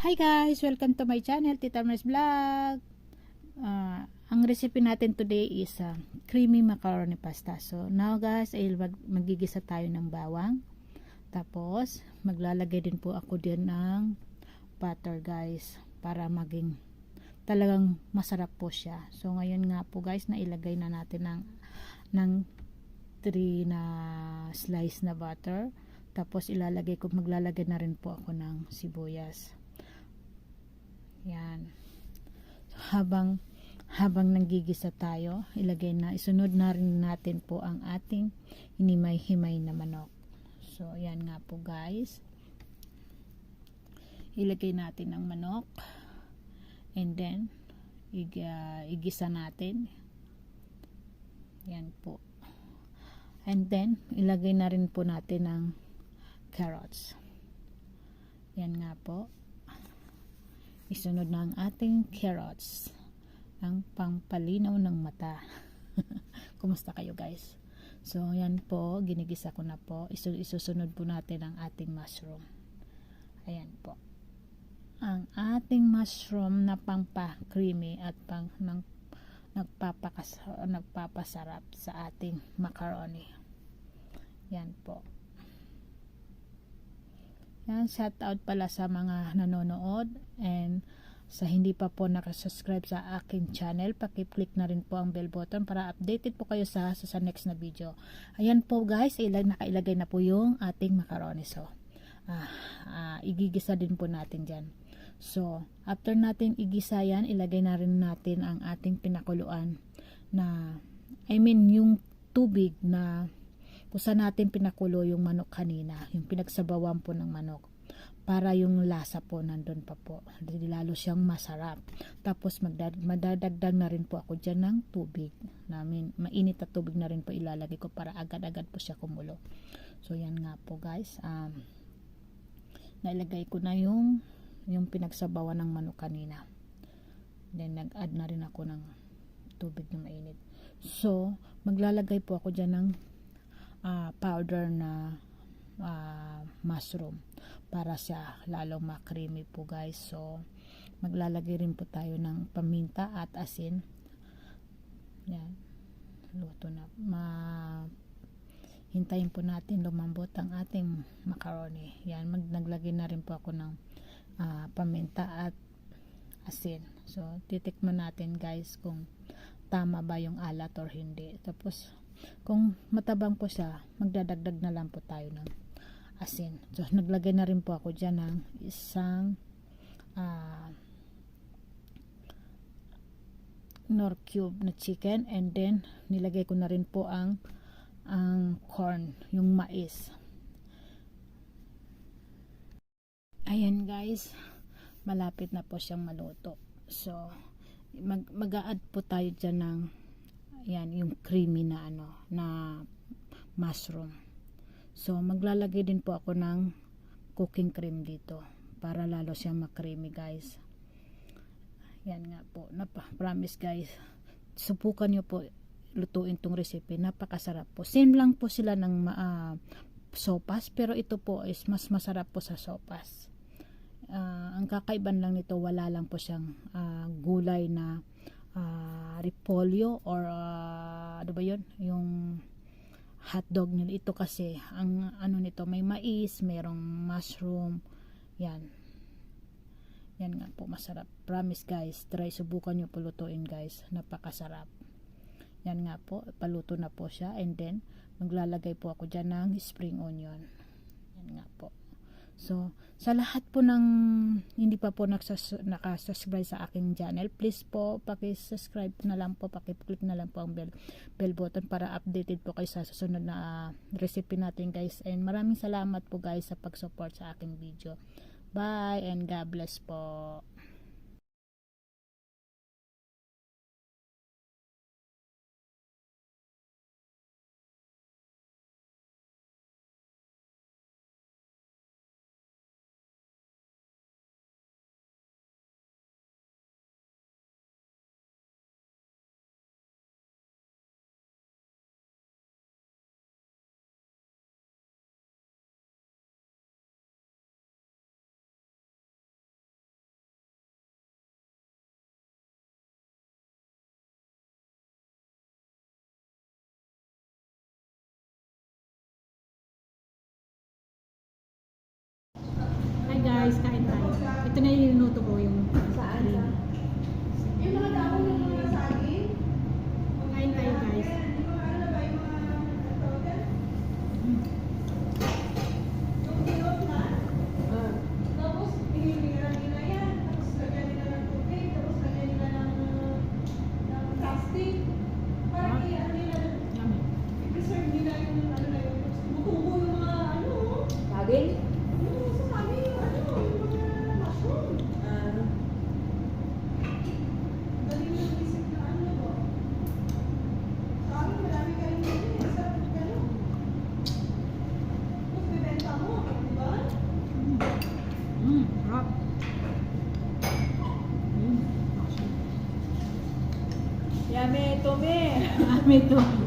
Hi guys! Welcome to my channel, Tita Mars Vlog. Ang recipe natin today is creamy macaroni pasta. So now guys, ay magigisa tayo ng bawang. Tapos maglalagay din po ako din ng butter guys, para maging talagang masarap po siya. So ngayon nga po guys, nailagay na natin ng 3 na slice na butter. Tapos maglalagay na rin po ako ng sibuyas. Yan. So, habang nanggigisa tayo, isunod na rin natin po ang ating hinimay-himay na manok. So, yan nga po guys. Ilagay natin ang manok. And then, igisa natin. Yan po. And then, ilagay na rin po natin ang carrots. Yan nga po. Isunod na ang ating carrots. Ang pangpalinaw ng mata. Kumusta kayo guys? So, yan po. Ginigisa ko na po. Isusunod po natin ang ating mushroom. Ayan po. Ang ating mushroom na pangpa-creamy at nagpapasarap sa ating macaroni. Yan po. Yan, shout out pala sa mga nanonood, and sa hindi pa po nakasubscribe sa aking channel, paki-click na rin po ang bell button para updated po kayo sa next na video. Ayan po guys, nakailagay na po yung ating macaroni. So, igigisa din po natin dyan. So, after natin igisa yan, ilagay na rin natin ang ating pinakuluan na, yung tubig na kung saan natin pinakulo yung manok kanina, yung pinagsabawan po ng manok, para yung lasa po nandun pa po, lalo siyang masarap. Tapos madadagdag na rin po ako dyan ng tubig namin, mainit na tubig na rin po ilalagay ko para agad-agad po siya kumulo. So yan nga po guys, nailagay ko na yung pinagsabawan ng manok kanina, then nag-add na rin ako ng tubig na mainit. So maglalagay po ako dyan ng powder na mushroom para siya lalong ma-creamy po guys. So maglalagay rin po tayo ng paminta at asin. Yan, luto na. Hintayin po natin lumambot ang ating macaroni. Yan, naglagay na rin po ako ng paminta at asin. So titikman natin guys kung tama ba yung alat or hindi. Tapos kung matabang po siya, magdadagdag na lang po tayo ng asin. So naglagay na rin po ako dyan ng isang nor cube na chicken, and then nilagay ko na rin po ang corn, yung mais. Ayan guys, malapit na po siyang maluto. So mag-a-add po tayo dyan ng yung creamy na na mushroom. So maglalagay din po ako ng cooking cream dito para lalo siyang ma-creamy guys. Yan nga po, promise guys, subukan nyo po lutuin tong recipe, napakasarap po. Same lang po sila ng sopas, pero ito po is mas masarap po sa sopas. Ang kakaiban lang nito, wala lang po siyang gulay na repolyo or ano ba yun, yung hotdog nila. Ito kasi ang nito, may mais, merong mushroom. Yan nga po, masarap, promise guys. Subukan nyo po lutuin guys, napakasarap. Yan nga po, paluto na po siya, and then maglalagay po ako dyan ng spring onion. Yan nga po. So, sa lahat po ng hindi pa po nakasubscribe sa aking channel, please po, paki-subscribe na lang po, paki-click na lang po ang bell button para updated po kayo sa susunod na recipe natin guys. And maraming salamat po guys sa pag-support sa aking video. Bye and God bless po. Ito na yung niluto ko yung Saan na? Yung mga dahon ng mga saging? Kain tayo guys. Yung mga ano ba, yung mga tawag? Yung bilog na? Tapos, hinihingiran nila yan. Tapos, lagyan nila ng tubig. Tapos, lagyan nila ng plastic. Parang ano nila, Yummy. i-preserve nila yung ano na yun. Tapos, tumutubo yung mga ano. Saging? Yung sa sabi, yung ano, yung mga mushroom. Galing ng isip na ano ba? Sa amin, marami kayong ganyan. Sa gano'n. Tapos, bibenta mo, di ba? Sarap. Yummy, Tome. May to.